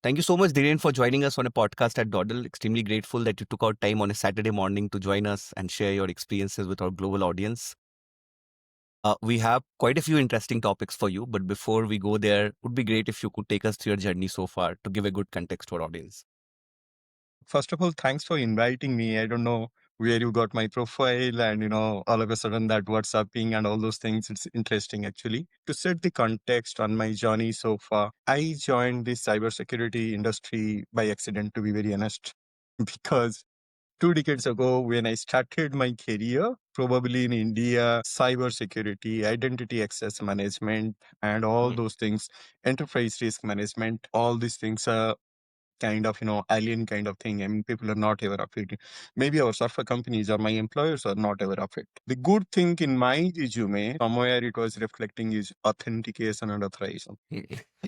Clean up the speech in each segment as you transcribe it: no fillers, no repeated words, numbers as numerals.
Thank you so much, Dhiren, for joining us on a podcast at Doddle. Extremely grateful that you took out time on a Saturday morning to join us and share your experiences with our global audience. We have quite a few interesting topics for you, but before we go there, it would be great if you could take us through your journey so far to give a good context to our audience. First of all, thanks for inviting me. I don't know where you got my profile and, all of a sudden that WhatsApping and all those things. It's interesting actually. To set the context on my journey so far, I joined the cybersecurity industry by accident, to be very honest, because 2 decades ago, when I started my career, probably in India, cybersecurity, identity access management, and all Mhm. those things, enterprise risk management, all these things are kind of alien kind of thing. I mean, people are not aware of it. Maybe our software companies or my employers are not aware of it. The good thing in my resume, somewhere it was reflecting, is authentication and authorization.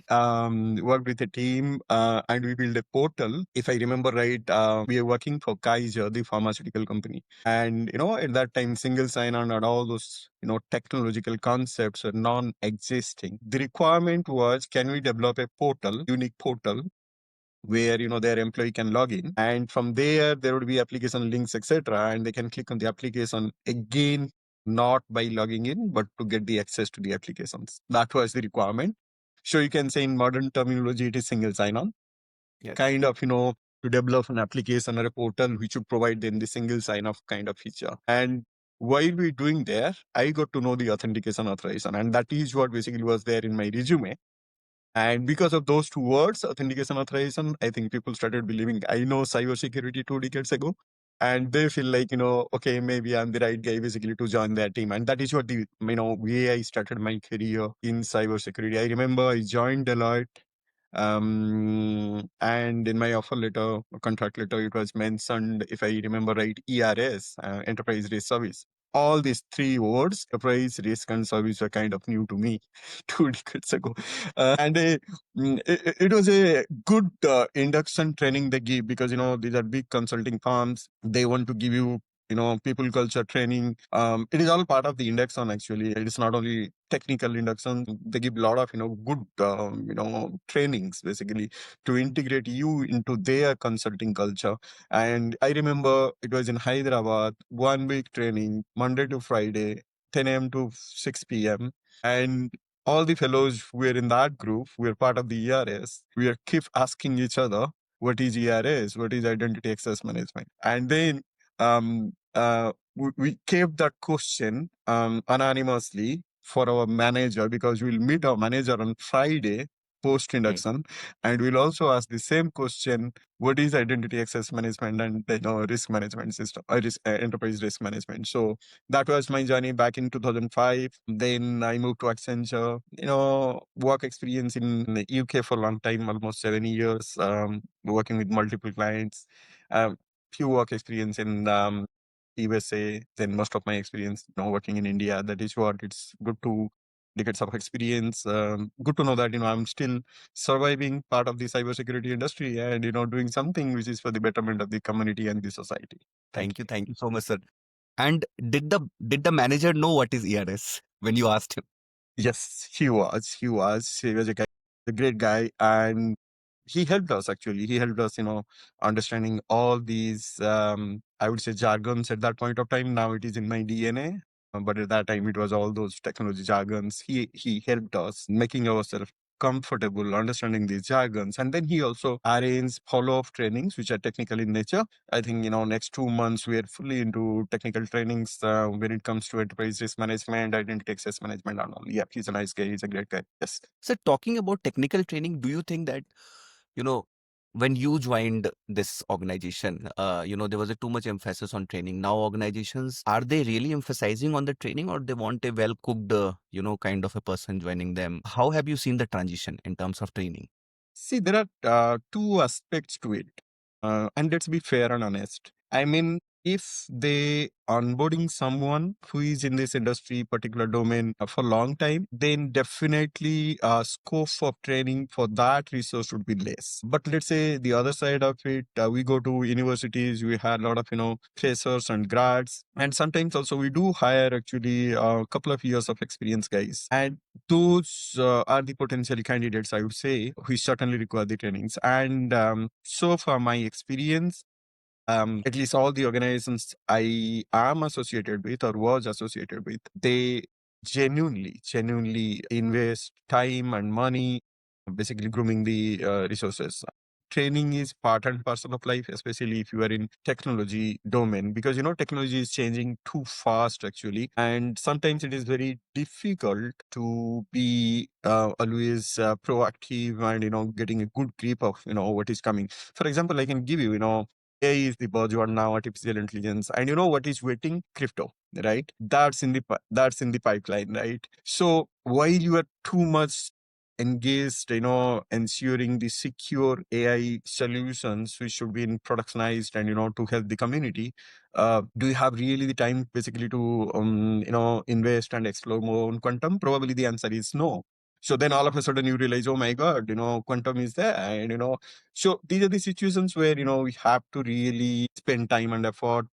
Worked with a team and we built a portal. If I remember right, we are working for Kaiser, the pharmaceutical company. And at that time, single sign-on and all those technological concepts are non-existing. The requirement was, can we develop a portal, unique portal, where their employee can log in, and from there would be application links, etc., and they can click on the application again, not by logging in but to get the access to the applications. That was the requirement. So you can say in modern terminology it is single sign-on, Yes. kind of to develop an application or a portal which would provide them the single sign-off kind of feature. And while we doing there, I got to know the authentication authorization, and that is what basically was there in my resume. And because of those two words, authentication authorization, I think people started believing I know cybersecurity 2 decades ago. And they feel like, okay, maybe I'm the right guy basically to join their team. And that is what the, way I started my career in cybersecurity. I remember I joined Deloitte. And in my offer letter, contract letter, it was mentioned, if I remember right, ERS, Enterprise Risk Service. All these three words, enterprise risk and service, were kind of new to me 2 decades ago. And it was a good induction training they give, because, these are big consulting firms. They want to give you, people culture training. It is all part of the induction, actually. It is not only technical induction. They give a lot of, good, trainings, basically, to integrate you into their consulting culture. And I remember it was in Hyderabad, 1 week training, Monday to Friday, 10 a.m. to 6 p.m. And all the fellows who were in that group, we were part of the ERS, we were keep asking each other, what is ERS? What is identity access management? And then we kept that question anonymously for our manager, because we'll meet our manager on Friday post Mm. induction, and we'll also ask the same question: what is identity access management and risk management system, enterprise risk management? So that was my journey back in 2005. Then I moved to Accenture. Work experience in the UK for a long time, almost 7 years, working with multiple clients. Few work experience in USA. Then most of my experience, working in India. That is what it's good to decades of experience. Good to know that I'm still surviving part of the cybersecurity industry, and doing something which is for the betterment of the community and the society. Thank you. Thank you so much, sir. And did the manager know what is ERS when you asked him? Yes, he was. He was a great guy, and he helped us actually. He helped us, understanding all these, I would say, jargons at that point of time. Now it is in my DNA. But at that time, it was all those technology jargons. He helped us making ourselves comfortable understanding these jargons, and then he also arranged follow-up trainings which are technical in nature. I think next 2 months we are fully into technical trainings when it comes to enterprise risk management, identity access management, and all. Yeah, he's a nice guy. He's a great guy. Yes. So talking about technical training, do you think that, you know, when you joined this organization, there was a too much emphasis on training. Now organizations, are they really emphasizing on the training, or they want a well-cooked, kind of a person joining them? How have you seen the transition in terms of training? See, there are two aspects to it, and let's be fair and honest. I mean, if they onboarding someone who is in this industry particular domain for a long time, then definitely scope of training for that resource would be less. But let's say the other side of it, we go to universities, we had a lot of freshers and grads, and sometimes also we do hire actually a couple of years of experience guys, and those are the potential candidates, I would say, who certainly require the trainings. And so far my experience, at least all the organizations I am associated with or was associated with, they genuinely invest time and money, basically grooming the resources. Training is part and parcel of life, especially if you are in technology domain, because technology is changing too fast actually, and sometimes it is very difficult to be always proactive and getting a good grip of what is coming. For example, I can give you, AI is the buzzword now, artificial intelligence, and you know what is waiting? Crypto, right? That's in the pipeline, right? So while you are too much engaged, ensuring the secure AI solutions which should be in productionized and to help the community, do you have really the time basically to invest and explore more on quantum? Probably the answer is no. So then all of a sudden you realize, oh my God, quantum is there, and so these are the situations where we have to really spend time and effort,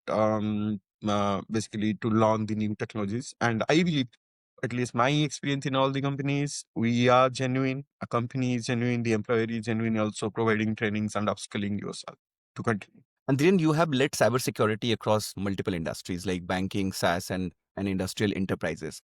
basically to learn the new technologies. And I believe, at least my experience in all the companies, we are genuine. A company is genuine. The employer is genuine. Also providing trainings and upskilling yourself to continue. And then you have led cybersecurity across multiple industries like banking, SaaS, and industrial enterprises.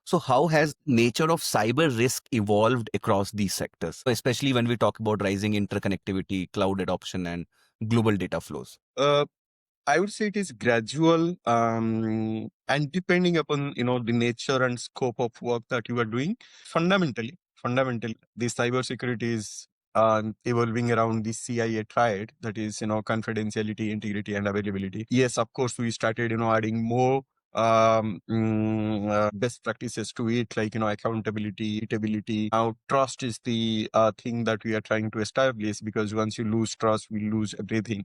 So how has nature of cyber risk evolved across these sectors, especially when we talk about rising interconnectivity, cloud adoption, and global data flows? I would say it is gradual, and depending upon the nature and scope of work that you are doing. Fundamentally, the cybersecurity is evolving around the CIA triad, that is confidentiality, integrity, and availability. Yes, of course, we started adding more best practices to it, like accountability, immutability. Now trust is the thing that we are trying to establish, because once you lose trust, we lose everything.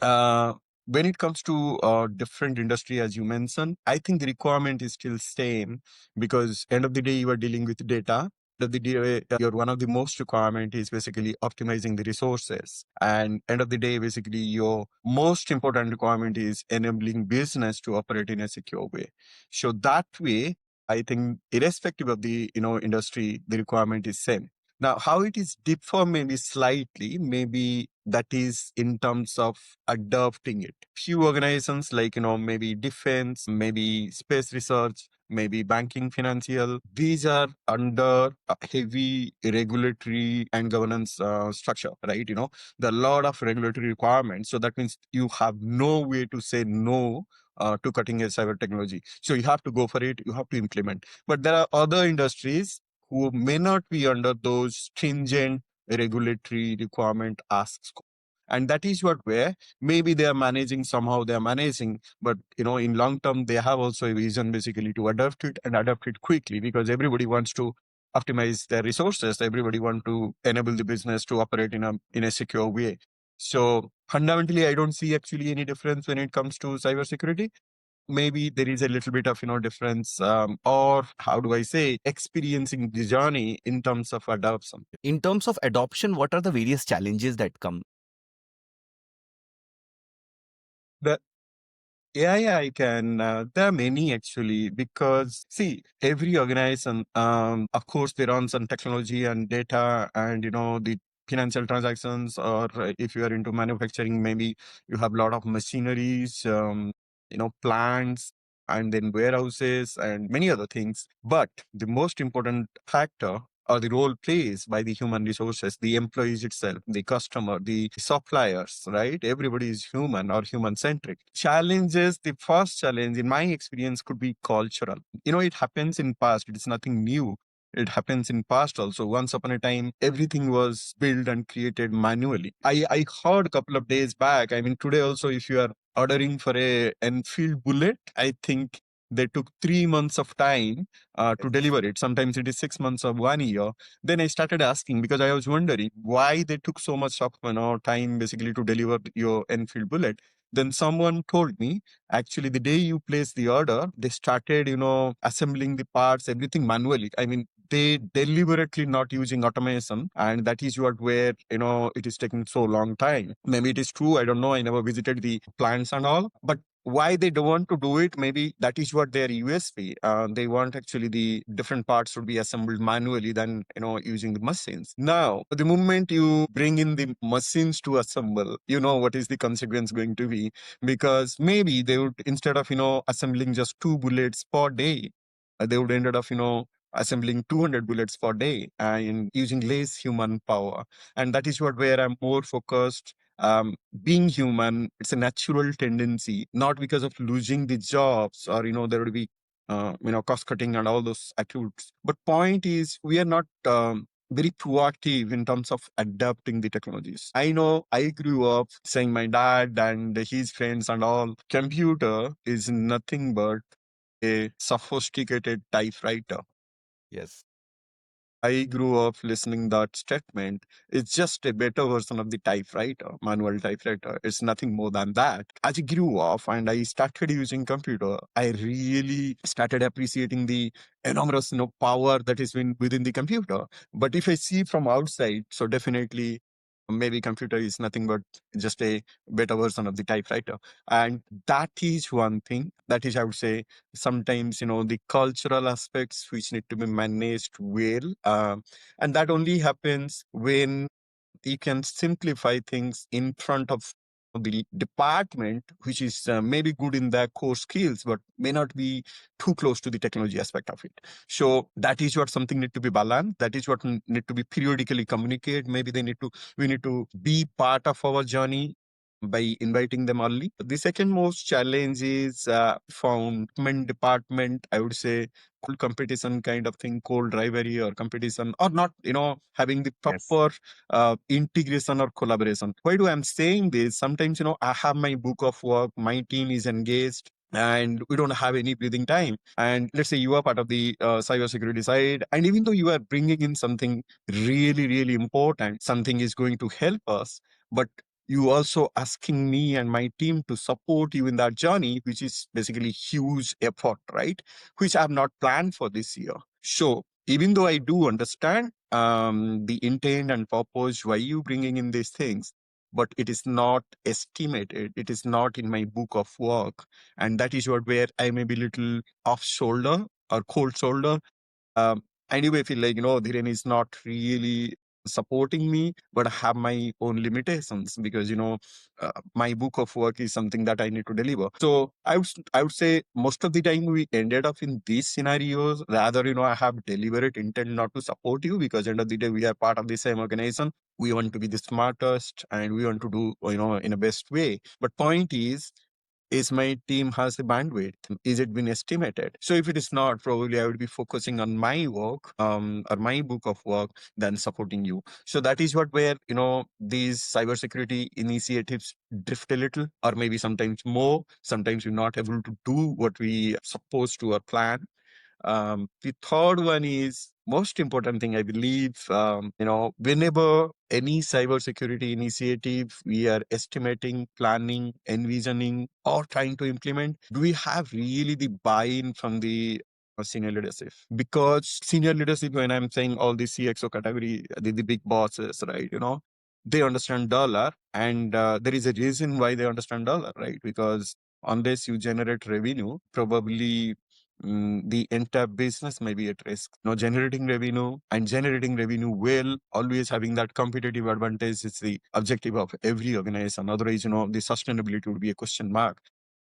uh, when it comes to different industry, as you mentioned, I think the requirement is still same, because end of the day you are dealing with data. End of the day, your one of the most requirement is basically optimizing the resources, and end of the day, basically your most important requirement is enabling business to operate in a secure way. So that way, I think irrespective of the industry, the requirement is same. Now, how it is differ maybe slightly, maybe that is in terms of adopting it. Few organizations like, maybe defense, maybe space research, maybe banking, financial, these are under a heavy regulatory and governance structure, right? There are a lot of regulatory requirements. So that means you have no way to say no to cutting edge cyber technology. So you have to go for it, you have to implement. But there are other industries who may not be under those stringent regulatory requirement asks. And that is what where maybe they are managing, somehow they are managing, but in long term they have also a vision basically to adapt it and adapt it quickly, because everybody wants to optimize their resources, everybody want to enable the business to operate in a secure way. So fundamentally I don't see actually any difference when it comes to cybersecurity. Maybe there is a little bit of difference, or how do I say, experiencing the journey in terms of adoption. In terms of adoption, what are the various challenges that come? The AI can, there are many actually, because see, every organization, of course, they run some technology and data and, the financial transactions, or if you are into manufacturing, maybe you have a lot of machineries, plants, and then warehouses and many other things. But the most important factor or the role plays by the human resources, the employees itself, the customer, the suppliers, right? Everybody is human or human centric. Challenges, the first challenge in my experience could be cultural. It happens in past, it is nothing new. It happens in past also. Once upon a time, everything was built and created manually. I heard a couple of days back, I mean, today also, if you are ordering for a Enfield bullet, I think they took 3 months of time to deliver it. Sometimes it is 6 months or 1 year. Then I started asking, because I was wondering why they took so much of time basically to deliver your Enfield bullet. Then someone told me, actually, the day you place the order, they started, assembling the parts, everything manually. I mean, they deliberately not using automation, and that is what where it is taking so long time. Maybe it is true, I don't know, I never visited the plants and all, but why they don't want to do it, maybe that is what their USP. They want actually the different parts to be assembled manually than using the machines. Now the moment you bring in the machines to assemble, what is the consequence going to be? Because maybe they would, instead of assembling just 2 bullets per day, they would ended up assembling 200 bullets per day and using less human power. And that is what where I'm more focused. Being human, it's a natural tendency, not because of losing the jobs or there will be cost cutting and all those attributes. But point is, we are not very proactive in terms of adapting the technologies. I know I grew up saying my dad and his friends and all, computer is nothing but a sophisticated typewriter. Yes. I grew up listening that statement. It's just a better version of the typewriter, manual typewriter. It's nothing more than that. As I grew up and I started using computer, I really started appreciating the enormous power that is within the computer. But if I see from outside, so definitely maybe computer is nothing but just a better version of the typewriter. And that is one thing that is, I would say, sometimes the cultural aspects which need to be managed well, and that only happens when you can simplify things in front of the department, which is maybe good in their core skills but may not be too close to the technology aspect of it. So that is what something need to be balanced, that is what need to be periodically communicate. Maybe we need to be part of our journey by inviting them early. The second most challenge is found department, I would say, cold competition kind of thing, cold rivalry or competition, or not, having the Yes. proper integration or collaboration. Why do I'm saying this? Sometimes, I have my book of work, my team is engaged, and we don't have any breathing time. And let's say you are part of the cybersecurity side, and even though you are bringing in something really, really important, something is going to help us, but you also asking me and my team to support you in that journey, which is basically huge effort, right? Which I've not planned for this year. So even though I do understand the intent and purpose why you bringing in these things, but it is not estimated. It is not in my book of work, and that is what where I may be little off shoulder or cold shoulder. Anyway, I feel like, Dhiren is not really supporting me, but I have my own limitations because, my book of work is something that I need to deliver. So I would say most of the time we ended up in these scenarios. Rather, I have deliberate intent not to support you because end of the day, we are part of the same organization. We want to be the smartest and we want to do, in a best way. But point is my team has the bandwidth? Is it been estimated? So if it is not, probably I would be focusing on my work, or my book of work than supporting you. So that is what where, these cybersecurity initiatives drift a little, or maybe sometimes more. Sometimes we're not able to do what we supposed to or plan. The third one is most important thing, I believe, whenever any cybersecurity initiative we are estimating, planning, envisioning, or trying to implement, do we have really the buy-in from the senior leadership? Because senior leadership, when I'm saying all the CXO category, the big bosses, right? They understand dollar, and there is a reason why they understand dollar, right? Because unless you generate revenue, probably the entire business may be at risk. Generating revenue and generating revenue well, always having that competitive advantage is the objective of every organization. Otherwise, the sustainability would be a question mark.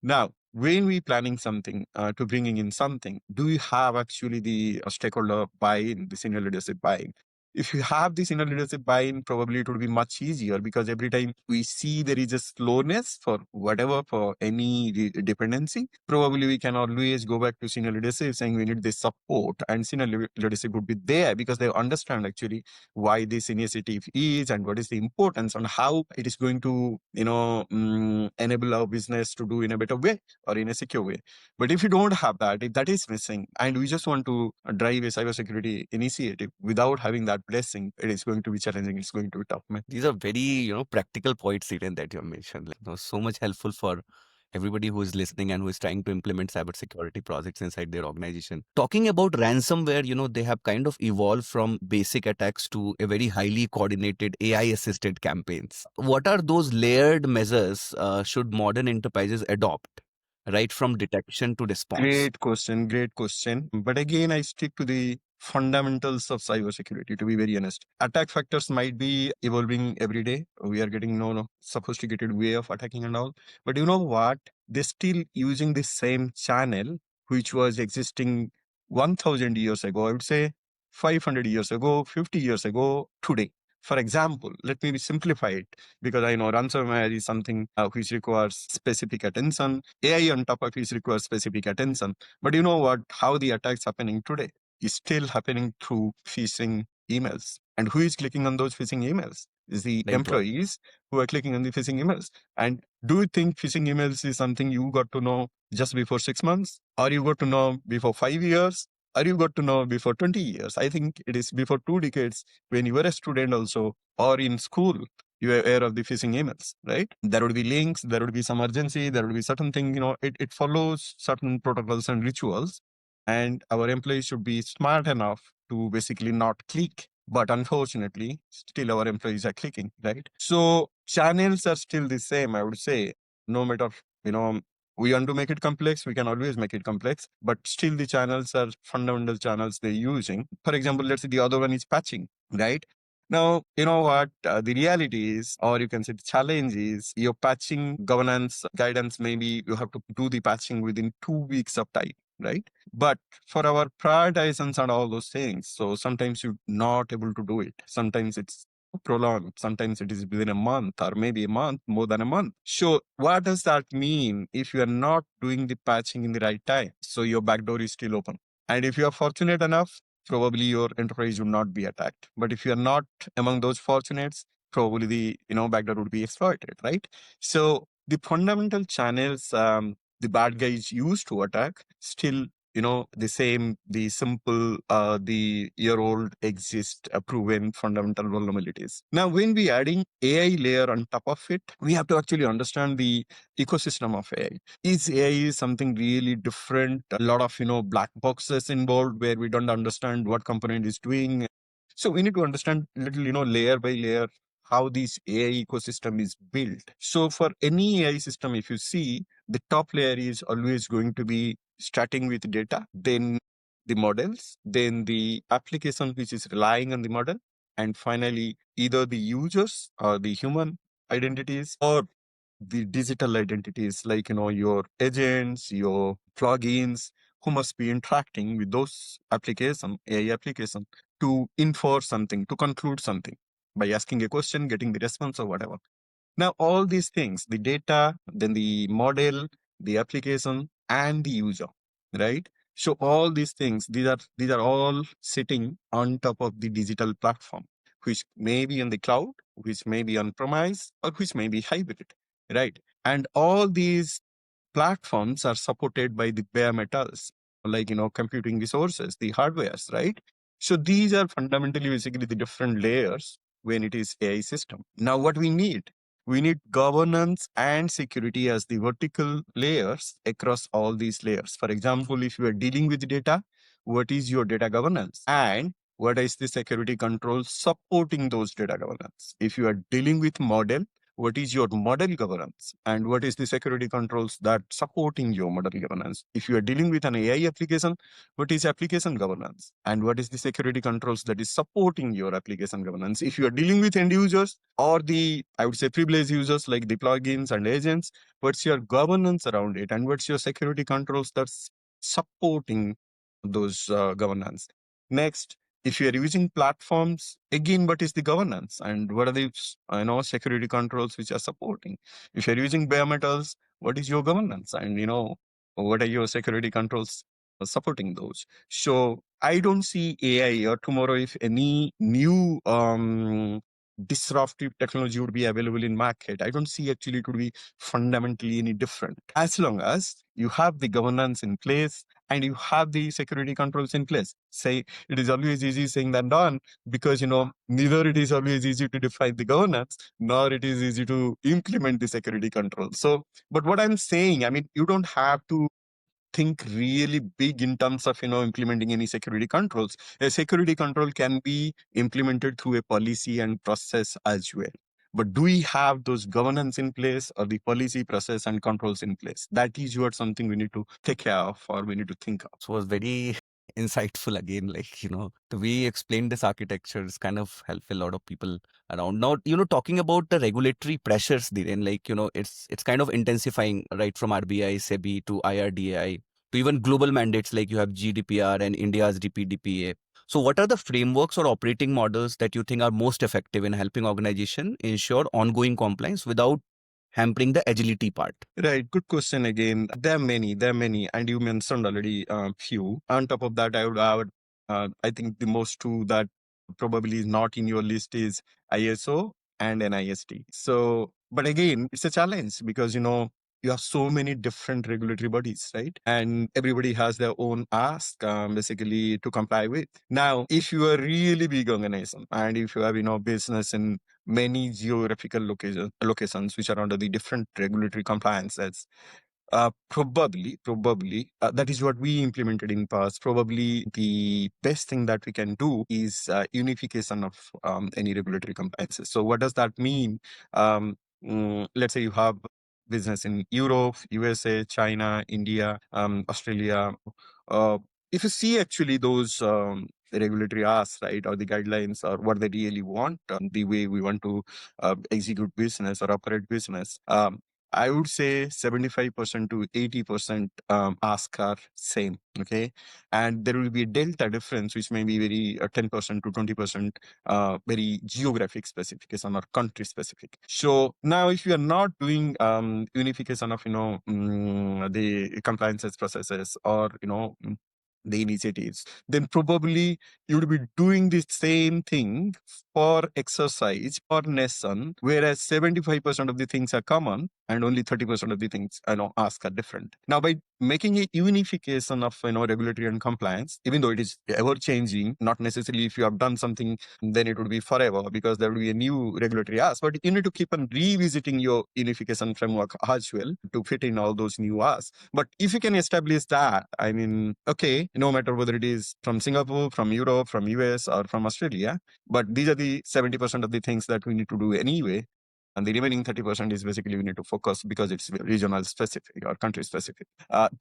Now, when we planning something to bringing in something, do you have actually the stakeholder buy-in, the senior leadership buy-in? If you have the senior leadership buy-in, probably it would be much easier because every time we see there is a slowness for whatever, for any dependency, probably we can always go back to senior leadership saying we need this support, and senior leadership would be there because they understand actually why this initiative is and what is the importance and how it is going to, enable our business to do in a better way or in a secure way. But if you don't have that, if that is missing, and we just want to drive a cybersecurity initiative without having that blessing. It is going to be challenging. It's going to be tough, man. These are very, practical points, Dhiren, that you have mentioned. Like, so much helpful for everybody who is listening and who is trying to implement cybersecurity projects inside their organization. Talking about ransomware, they have kind of evolved from basic attacks to a very highly coordinated AI-assisted campaigns. What are those layered measures should modern enterprises adopt, right from detection to response? Great question. Great question. But again, I stick to the fundamentals of cybersecurity, to be very honest. Attack factors might be evolving every day. We are getting no sophisticated way of attacking and all. But you know what? They're still using the same channel which was existing 1000 years ago. I would say 500 years ago, 50 years ago, today. For example, let me simplify it because I know ransomware is something which requires specific attention. AI on top of it requires specific attention. But you know what? How the attacks happening today is still happening through phishing emails. And who is clicking on those phishing emails? Is the The employee. employees who are clicking on the phishing emails. And do you think phishing emails is something you got to know just before 6 months? Or you got to know before 5 years? Or you got to know before 20 years? I think it is before 2 decades when you were a student also or in school you are aware of the phishing emails, right? There would be links, there would be some urgency, there would be certain thing, it follows certain protocols and rituals. And our employees should be smart enough to basically not click. But unfortunately, still our employees are clicking, right? So channels are still the same, I would say, no matter, you know, we want to make it complex, we can always make it complex, but still the channels are fundamental channels they're using. For example, let's say the other one is patching, right? Now, you know what? The reality is, or you can say the challenge is, your patching governance guidance, maybe you have to do the patching within 2 weeks of time, right? But for our prioritizations and all those things, so sometimes you're not able to do it. Sometimes it's prolonged. Sometimes it is within a month or maybe a month, more than a month. So what does that mean if you are not doing the patching in the right time? So your backdoor is still open. And if you are fortunate enough, probably your enterprise would not be attacked. But if you are not among those fortunates, probably the backdoor would be exploited, right? So the fundamental channels the bad guys use to attack still the same, the simple, the year-old exist proven fundamental vulnerabilities. Now, when we adding AI layer on top of it, we have to actually understand the ecosystem of AI. Is AI something really different? A lot of black boxes involved where we don't understand what component is doing. So we need to understand little layer by layer how this AI ecosystem is built. So for any AI system, if you see, the top layer is always going to be starting with data, then the models, then the application which is relying on the model, and finally either the users or the human identities or the digital identities like your agents, your plugins who must be interacting with those application, AI application to infer something, to conclude something by asking a question, getting the response or whatever. Now, all these things, the data, then the model, the application, and the user, right? So all these things, these are all sitting on top of the digital platform, which may be in the cloud, which may be on premise, or which may be hybrid, right? And all these platforms are supported by the bare metals, like computing resources, the hardwares, right? So these are fundamentally basically the different layers when it is AI system. Now, what we need governance and security as the vertical layers across all these layers. For example, if you are dealing with data, what is your data governance? And what is the security control supporting those data governance? If you are dealing with model, what is your model governance? And what is the security controls that supporting your model governance? If you are dealing with an AI application, what is application governance? And what is the security controls that is supporting your application governance? If you are dealing with end users or the, I would say, privileged users like the plugins and agents, what's your governance around it? And what's your security controls that's supporting those governance? Next, if you are using platforms, again, what is the governance and what are the security controls which are supporting? If you're using bare metals, what is your governance and what are your security controls supporting those? So I don't see AI or tomorrow if any new disruptive technology would be available in market. I don't see actually it would be fundamentally any different. As long as you have the governance in place and you have the security controls in place. Say it is always easy saying than done, because neither it is always easy to define the governance, nor it is easy to implement the security controls. So, but what I'm saying, I mean, you don't have to think really big in terms of implementing any security controls. A security control can be implemented through a policy and process as well. But do we have those governance in place, or the policy, process, and controls in place? That is what something we need to take care of, or we need to think of. So it was very insightful again. Like, the way you explained this architecture is kind of help a lot of people around. Now, talking about the regulatory pressures, Dhiren, like, it's kind of intensifying, right, from RBI, SEBI to IRDAI to even global mandates like you have GDPR and India's DPDPA. So what are the frameworks or operating models that you think are most effective in helping organization ensure ongoing compliance without hampering the agility part? Right, good question again. There are many, and you mentioned already a few. On top of that, I think the most two that probably is not in your list is ISO and NIST. So, but again, it's a challenge because you have so many different regulatory bodies, right? And everybody has their own ask, basically, to comply with. Now, if you are really big organization and if you have business in many geographical locations which are under the different regulatory compliances, probably that is what we implemented in past. Probably the best thing that we can do is unification of any regulatory compliances. So what does that mean? Let's say you have business in Europe, USA, China, India, Australia. uh, if you see actually those regulatory asks, right, or the guidelines, or what they really want, the way we want to execute business or operate business, I would say 75% to 80% ask are same. Okay. And there will be a delta difference, which may be very 10% to 20% very geographic specification or country specific. So now if you are not doing unification of, the compliances processes, or, the initiatives, then probably you would be doing the same thing for exercise for nation, whereas 75% of the things are common and only 30% of the things ask are different. Now, by making a unification of regulatory and compliance, even though it is ever changing, not necessarily if you have done something then it would be forever, because there will be a new regulatory ask, but you need to keep on revisiting your unification framework as well to fit in all those new asks. But if you can establish that, I mean, okay, no matter whether it is from Singapore, from Europe, from US, or from Australia, but these are the 70% of the things that we need to do anyway. And the remaining 30% is basically we need to focus because it's regional specific or country specific.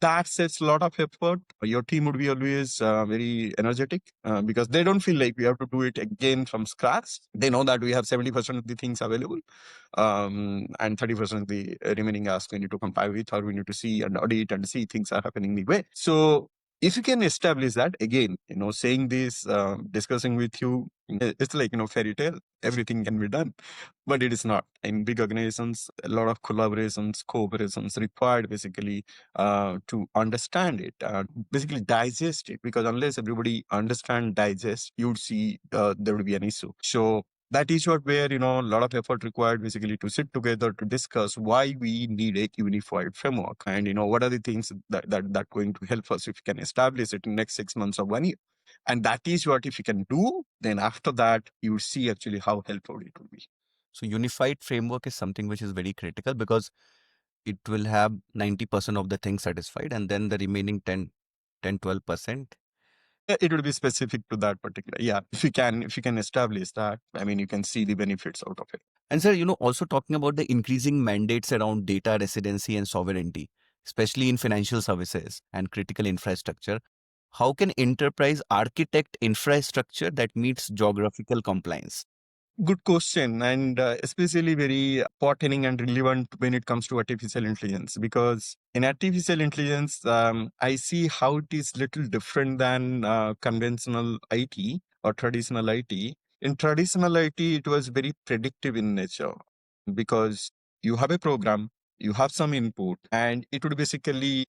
That saves a lot of effort. Your team would be always very energetic because they don't feel like we have to do it again from scratch. They know that we have 70% of the things available, and 30% of the remaining ask we need to comply with, or we need to see and audit and see things are happening the way. So if you can establish that, again, saying this, discussing with you, it's like, fairy tale, everything can be done, but it is not. In big organizations, a lot of collaborations, cooperations required basically to understand it, basically digest it, because unless everybody understand, digest, you would see there would be an issue. So that is where a lot of effort required basically to sit together to discuss why we need a unified framework, and what are the things that going to help us if we can establish it in next 6 months or 1 year. And that is what if you can do, then after that you will see actually how helpful it will be. So unified framework is something which is very critical because it will have 90% of the things satisfied, and then the remaining 12%. It will be specific to that particular. Yeah, if you can establish that, I mean, you can see the benefits out of it. And sir, also talking about the increasing mandates around data residency and sovereignty, especially in financial services and critical infrastructure, how can enterprise architect infrastructure that meets geographical compliance? Good question, and especially very pertinent and relevant when it comes to artificial intelligence. Because in artificial intelligence, I see how it is little different than conventional IT or traditional IT. In traditional IT, it was very predictive in nature, because you have a program, you have some input, and it would basically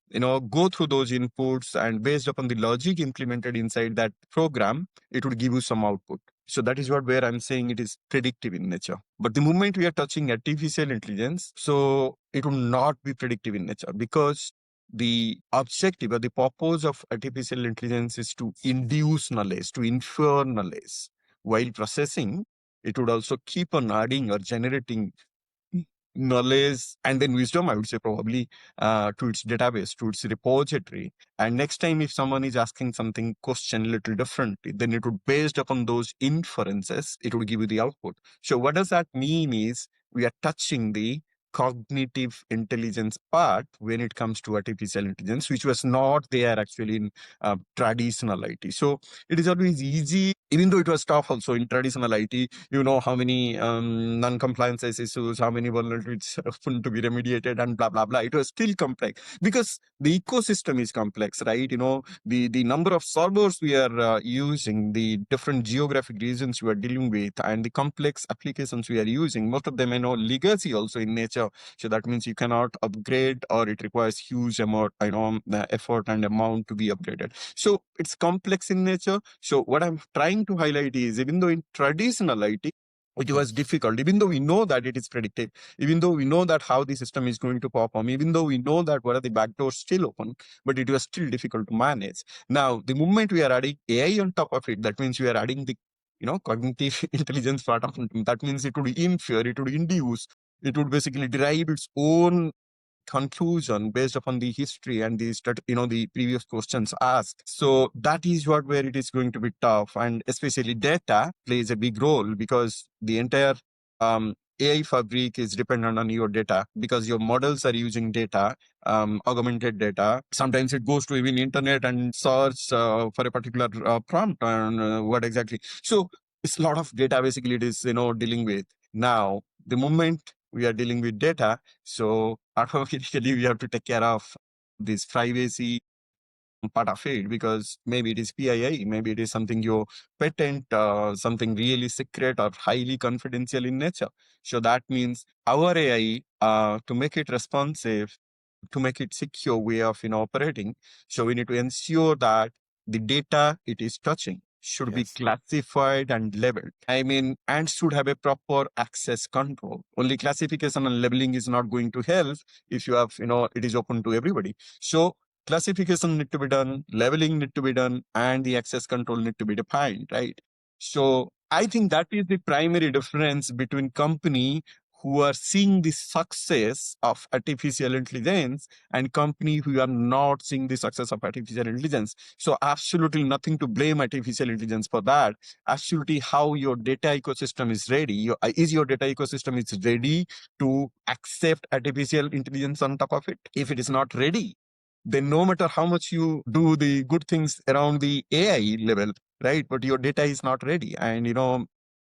go through those inputs, and based upon the logic implemented inside that program, it would give you some output. So that is what where I'm saying it is predictive in nature. But the moment we are touching artificial intelligence, so it will not be predictive in nature, because the objective or the purpose of artificial intelligence is to induce knowledge, to infer knowledge. While processing, it would also keep on adding or generating knowledge and then wisdom, I would say, probably to its database, to its repository. And next time, if someone is asking something question a little differently, then it would, based upon those inferences, it would give you the output. So what does that mean is we are touching the cognitive intelligence part when it comes to artificial intelligence, which was not there actually in traditional IT. So it is always easy, even though it was tough also in traditional IT, you know how many non-compliances issues, how many vulnerabilities often to be remediated, and blah blah blah. It was still complex because the ecosystem is complex, right? You know, the number of servers we are using, the different geographic regions we are dealing with, and the complex applications we are using. Most of them, legacy also in nature. So that means you cannot upgrade, or it requires huge amount, the effort and amount to be upgraded. So it's complex in nature. So what I'm trying to highlight is, even though in traditional IT, it was difficult, even though we know that it is predictive, even though we know that how the system is going to perform, even though we know that what are the backdoors still open, but it was still difficult to manage. Now, the moment we are adding AI on top of it, that means we are adding the cognitive intelligence part of it. That means it would infer, it would induce, it would basically derive its own conclusion based upon the history and the previous questions asked. So that is what where it is going to be tough, and especially data plays a big role, because the entire AI fabric is dependent on your data, because your models are using data, augmented data. Sometimes it goes to even internet and search for a particular prompt and what exactly. So it's a lot of data basically it is dealing with. Now the moment we are dealing with data, so automatically we have to take care of this privacy part of it, because maybe it is PII, maybe it is something you patent, something really secret or highly confidential in nature. So that means our AI, to make it responsive, to make it secure way of operating, so we need to ensure that the data it is touching should be Yes. classified and labeled. I mean, and should have a proper access control. Only classification and labeling is not going to help if you have, it is open to everybody. So classification need to be done, labeling need to be done, and the access control need to be defined, right? So I think that is the primary difference between company who are seeing the success of artificial intelligence and company who are not seeing the success of artificial intelligence. So absolutely nothing to blame artificial intelligence for that. Absolutely how your data ecosystem is ready. Is your data ecosystem is ready to accept artificial intelligence on top of it? If it is not ready, then no matter how much you do the good things around the AI level, right? But your data is not ready. And,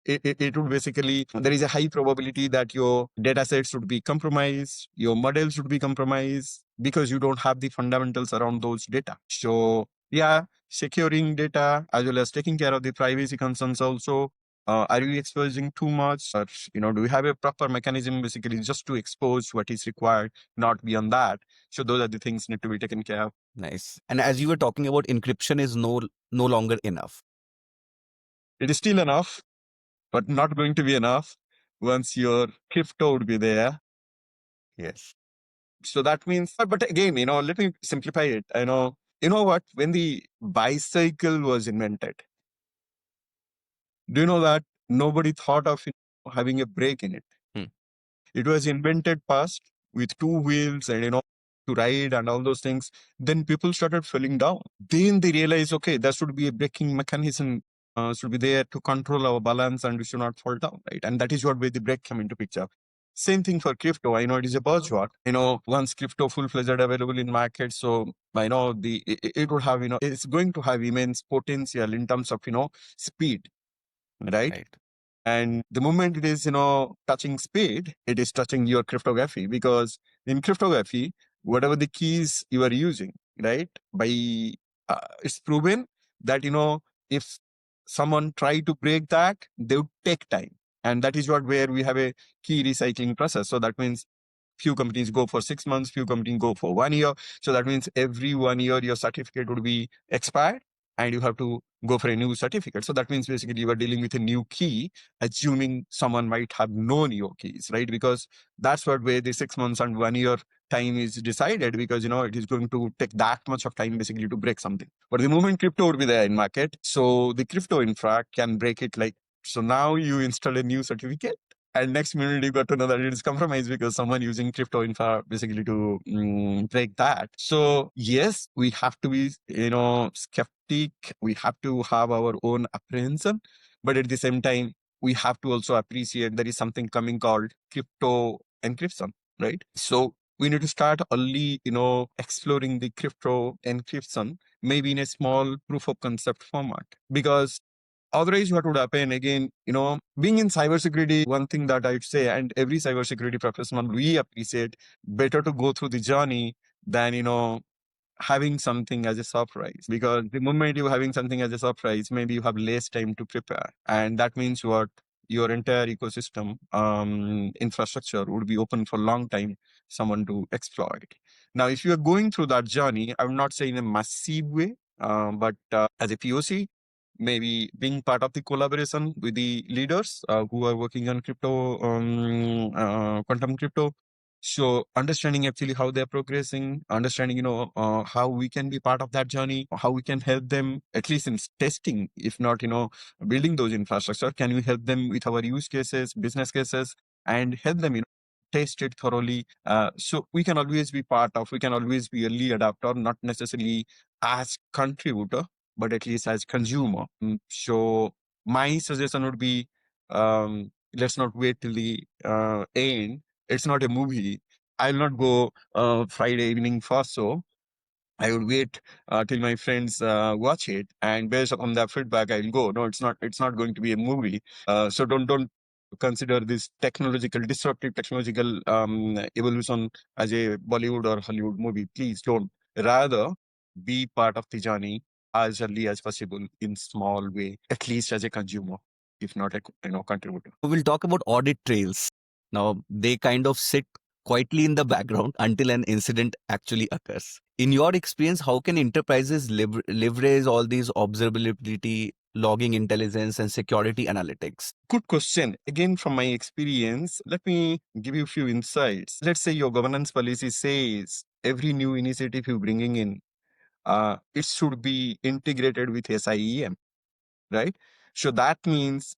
it would basically, there is a high probability that your data sets should be compromised, your models should be compromised, because you don't have the fundamentals around those data. So, yeah, securing data as well as taking care of the privacy concerns also. Are you exposing too much? Or, do we have a proper mechanism basically just to expose what is required, not beyond that? So those are the things need to be taken care of. Nice. And as you were talking about, encryption is no longer enough. It is still enough, but not going to be enough once your crypto would be there. Yes. So that means, but again, let me simplify it. You know what? When the bicycle was invented, do you know that nobody thought of having a brake in it? Hmm. It was invented first with two wheels and to ride and all those things. Then people started falling down. Then they realized, okay, there should be a braking mechanism should be there to control our balance and we should not fall down, right? And that is what where the brake come into picture. Same thing for crypto. I know it is a buzzword. Once crypto full-fledged available in market, so I know it would have, it's going to have immense potential in terms of, speed, right? Right. And the moment it is, touching speed, it is touching your cryptography, because in cryptography, whatever the keys you are using, right, it's proven that, if someone try to break that, they would take time. And that is what where we have a key recycling process. So that means few companies go for 6 months, few companies go for 1 year. So that means every 1 year, your certificate would be expired. and you have to go for a new certificate. So that means basically you are dealing with a new key, assuming someone might have known your keys, right? Because that's what way the 6 months and 1 year time is decided, because it is going to take that much of time basically to break something. But the moment crypto would be there in market, so the crypto infra can break it. Like, so now you install a new certificate, and next minute you got to know that it is compromised because someone using crypto infra basically to break that. So yes, we have to be skeptic. We have to have our own apprehension, but at the same time, we have to also appreciate there is something coming called crypto encryption, right? So we need to start early, exploring the crypto encryption, maybe in a small proof of concept format. Because otherwise, what would happen again, being in cybersecurity, one thing that I'd say, and every cybersecurity professional, we appreciate better to go through the journey than, having something as a surprise. Because the moment you're having something as a surprise, maybe you have less time to prepare. And that means what your entire ecosystem infrastructure would be open for a long time, someone to exploit. Now, if you are going through that journey, I'm not saying a massive way, but as a POC, maybe being part of the collaboration with the leaders who are working on crypto, quantum crypto. So understanding actually how they're progressing, understanding, how we can be part of that journey, how we can help them, at least in testing, if not, building those infrastructure. Can we help them with our use cases, business cases, and help them, test it thoroughly. So we can always be part of, we can always be early adapter, not necessarily as contributor, but at least as consumer. So my suggestion would be, let's not wait till the end. It's not a movie. I'll not go Friday evening first show. I would wait till my friends watch it, and based on their feedback, I'll go. No, it's not. It's not going to be a movie. So don't consider this disruptive technological evolution as a Bollywood or Hollywood movie. Please don't. Rather, be part of the journey as early as possible in small way, at least as a consumer, if not a contributor. We'll talk about audit trails. Now, they kind of sit quietly in the background until an incident actually occurs. In your experience, how can enterprises leverage all these observability, logging intelligence, and security analytics? Good question. Again, from my experience, let me give you a few insights. Let's say your governance policy says every new initiative you're bringing in, it should be integrated with SIEM, right? So that means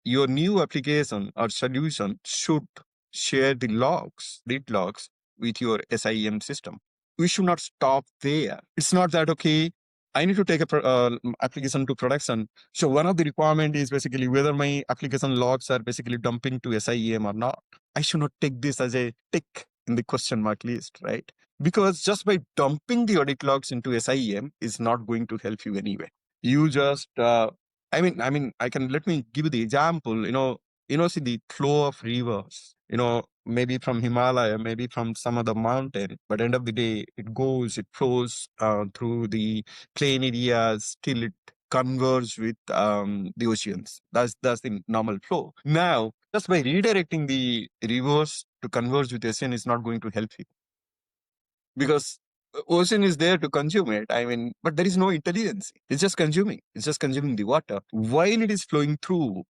your new application or solution should share the logs, read logs with your SIEM system. We should not stop there. It's not that, okay, I need to take a application to production. So one of the requirement is basically whether my application logs are basically dumping to SIEM or not. I should not take this as a tick in the question mark list, right? Because just by dumping the audit logs into SIEM is not going to help you anyway. You just I can, let me give you the example. See the flow of rivers. Maybe from Himalaya, maybe from some other mountain. But end of the day, it flows through the plain areas till it converges with the oceans. That's the normal flow. Now, just by redirecting the rivers to converge with the ocean is not going to help you, because ocean is there to consume it. But there is no intelligence. It's just consuming. It's just consuming the water while it is flowing through.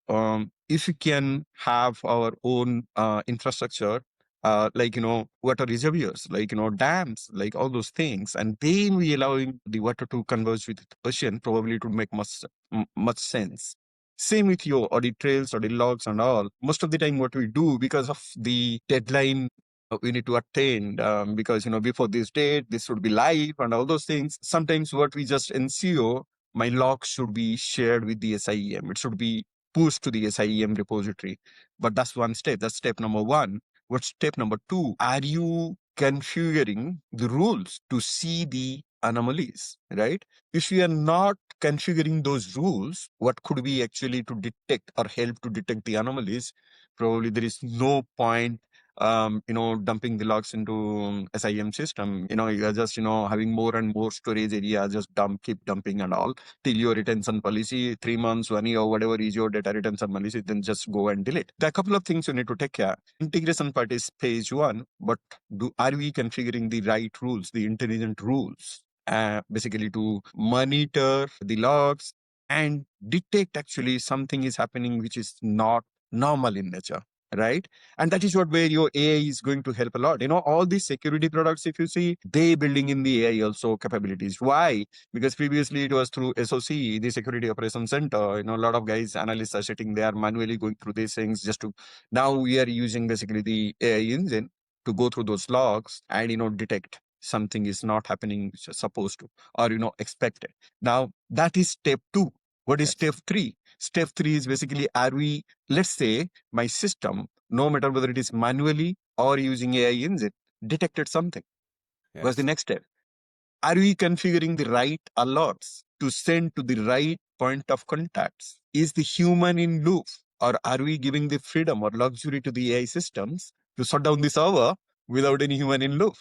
If we can have our own infrastructure, like water reservoirs, like dams, like all those things, and then we allowing the water to converge with the ocean, probably it would make much sense. Same with your audit trails, audit logs, and all. Most of the time, what we do, because of the deadline we need to attain, because before this date this should be live and all those things, sometimes what we just ensure, my logs should be shared with the SIEM. It should be pushed to the SIEM repository. But that's one step. That's step number one. What's step number two? Are you configuring the rules to see the anomalies, right? If you are not configuring those rules, what could be actually to detect or help to detect the anomalies? Probably there is no point dumping the logs into SIM system. You are just, having more and more storage area, just keep dumping and all till your retention policy, 3 months, 1 year, whatever is your data retention policy, then just go and delete. There are a couple of things you need to take care. Integration part is phase one, but are we configuring the right rules, the intelligent rules? basically to monitor the logs and detect actually something is happening which is not normal in nature, right? And that is what where your AI is going to help a lot. All these security products, if you see, they building in the AI also capabilities. Why? Because previously it was through SOC, the Security Operations Center. A lot of guys, analysts are sitting there manually going through these things just to. Now we are using basically the AI engine to go through those logs and detect something is not happening which is supposed to, or expected. Now that is step 2. What is Yes. step 3? Step 3 is basically, are we, let's say my system, no matter whether it is manually or using AI engine, detected something. What's the Yes. next step? Are we configuring the right alerts to send to the right point of contacts? Is the human in loop? Or are we giving the freedom or luxury to the AI systems to shut down the server without any human in loop?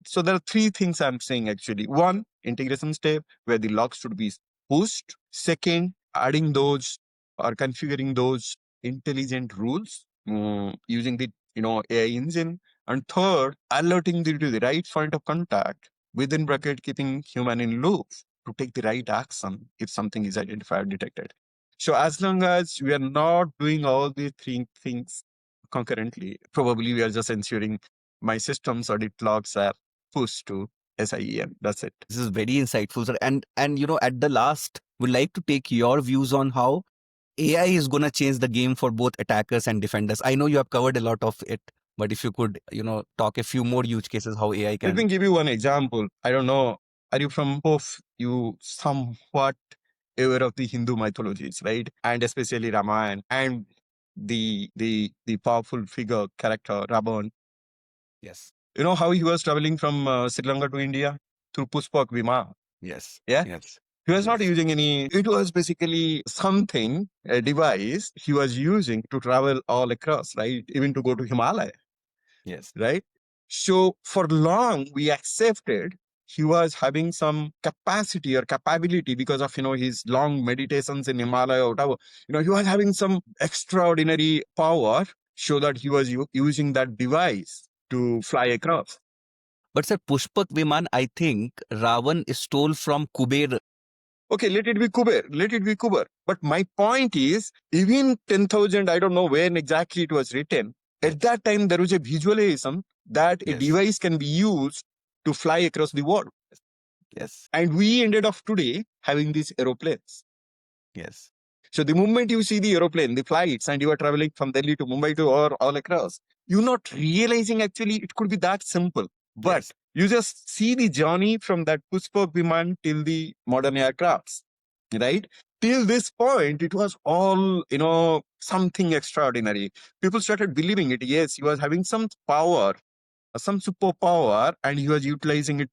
So there are 3 things I'm saying actually. One, integration step where the logs should be pushed. Second, adding those or configuring those intelligent rules using the AI engine. And third, alerting to the right point of contact, within bracket keeping human in loop to take the right action if something is identified detected. So as long as we are not doing all these 3 things concurrently, probably we are just ensuring my system's audit logs are pushed to SIEM. That's it. This is very insightful, sir. And at the last, would like to take your views on how AI is gonna change the game for both attackers and defenders. I know you have covered a lot of it, but if you could, talk a few more use cases how AI Let me can. give you one example. I don't know. Are you from both? You somewhat aware of the Hindu mythologies, right? And especially Ramayana and the powerful figure character Ravan. Yes. You know how he was traveling from Sri Lanka to India through Pushpak Vima? Yes. Yeah. Yes. He was not Yes. using any, it was basically something, a device he was using to travel all across, right? Even to go to Himalaya, Yes. right? So for long, we accepted he was having some capacity or capability because of, his long meditations in Himalaya or whatever. He was having some extraordinary power so that he was using that device to fly across. But sir, Pushpak Viman, I think Ravan stole from Kuber. Okay, let it be Kuber. Let it be Kuber. But my point is, even 10,000, I don't know when exactly it was written. At Yes. that time, there was a visualization that a Yes. device can be used to fly across the world. Yes. And we ended up today having these aeroplanes. Yes. So the moment you see the aeroplane, the flights, and you are traveling from Delhi to Mumbai to or all across, you're not realizing actually it could be that simple. But Yes. you just see the journey from that Pushpak Viman till the modern aircrafts, right? Till this point, it was all, something extraordinary. People started believing it. Yes, he was having some power, some superpower, and he was utilizing it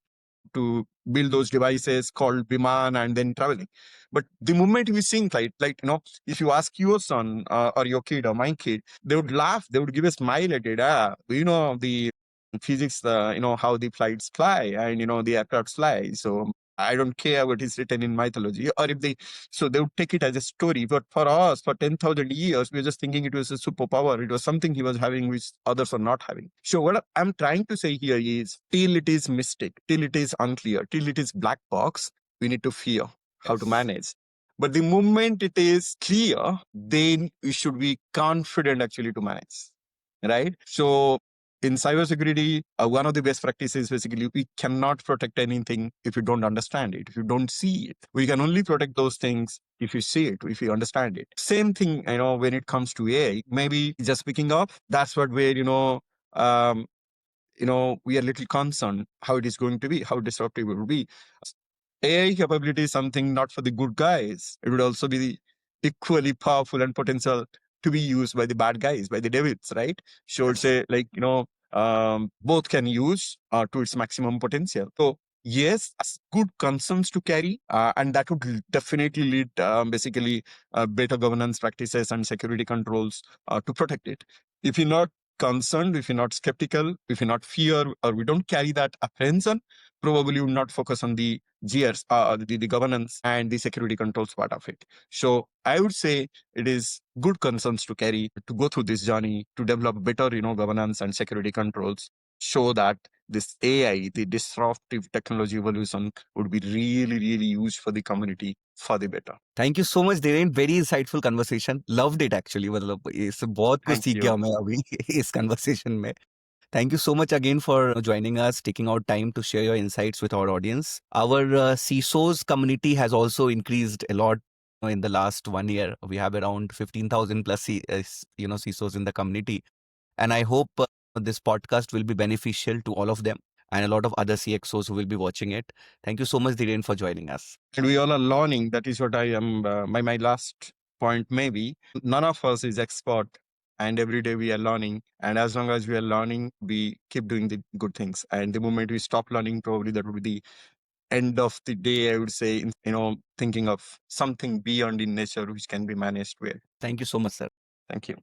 to build those devices called Biman and then traveling. But the moment we sing flight, like, if you ask your son or your kid or my kid, they would laugh, they would give a smile at it. The physics, how the flights fly and, the aircraft fly. So I don't care what is written in mythology or if so they would take it as a story. But for us, for 10,000 years, we were just thinking it was a superpower. It was something he was having which others are not having. So what I'm trying to say here is till it is mystic, till it is unclear, till it is black box, we need to fear how to Yes. manage. But the moment it is clear, then we should be confident actually to manage. Right? So in cybersecurity, one of the best practices basically we cannot protect anything if you don't understand it, if you don't see it. We can only protect those things if you see it, if you understand it. Same thing, when it comes to AI, maybe just picking up. That's what where um, we are little concerned how it is going to be, how disruptive it will be. AI capability is something not for the good guys. It would also be equally powerful and potential to be used by the bad guys, by the devils, right? So it's Yes. a like, both can use to its maximum potential. So yes, good concerns to carry, and that would definitely lead basically better governance practices and security controls to protect it. If you're not concerned, if you're not skeptical, if you're not fear, or we don't carry that apprehension, probably would not focus on the GRs, the governance and the security controls part of it. So I would say it is good concerns to carry to go through this journey to develop better, governance and security controls, so that this AI, the disruptive technology evolution, would be really, really used for the community for the better. Thank you so much, Dhiren. Very insightful conversation. Loved it actually. मतलब इससे बहुत कुछ Thank सीख गया you. मैं अभी इस conversation में. Thank you so much again for joining us, taking out time to share your insights with our audience. Our CISOs community has also increased a lot in the last 1 year. We have around 15,000 plus CISOs in the community. And I hope this podcast will be beneficial to all of them and a lot of other CXOs who will be watching it. Thank you so much, Dhiren, for joining us. And we all are learning. That is what I am. My last point maybe. None of us is expert, and every day we are learning. And as long as we are learning, we keep doing the good things. And the moment we stop learning, probably that would be the end of the day. I would say, thinking of something beyond in nature which can be managed well. Thank you so much, sir. Thank you.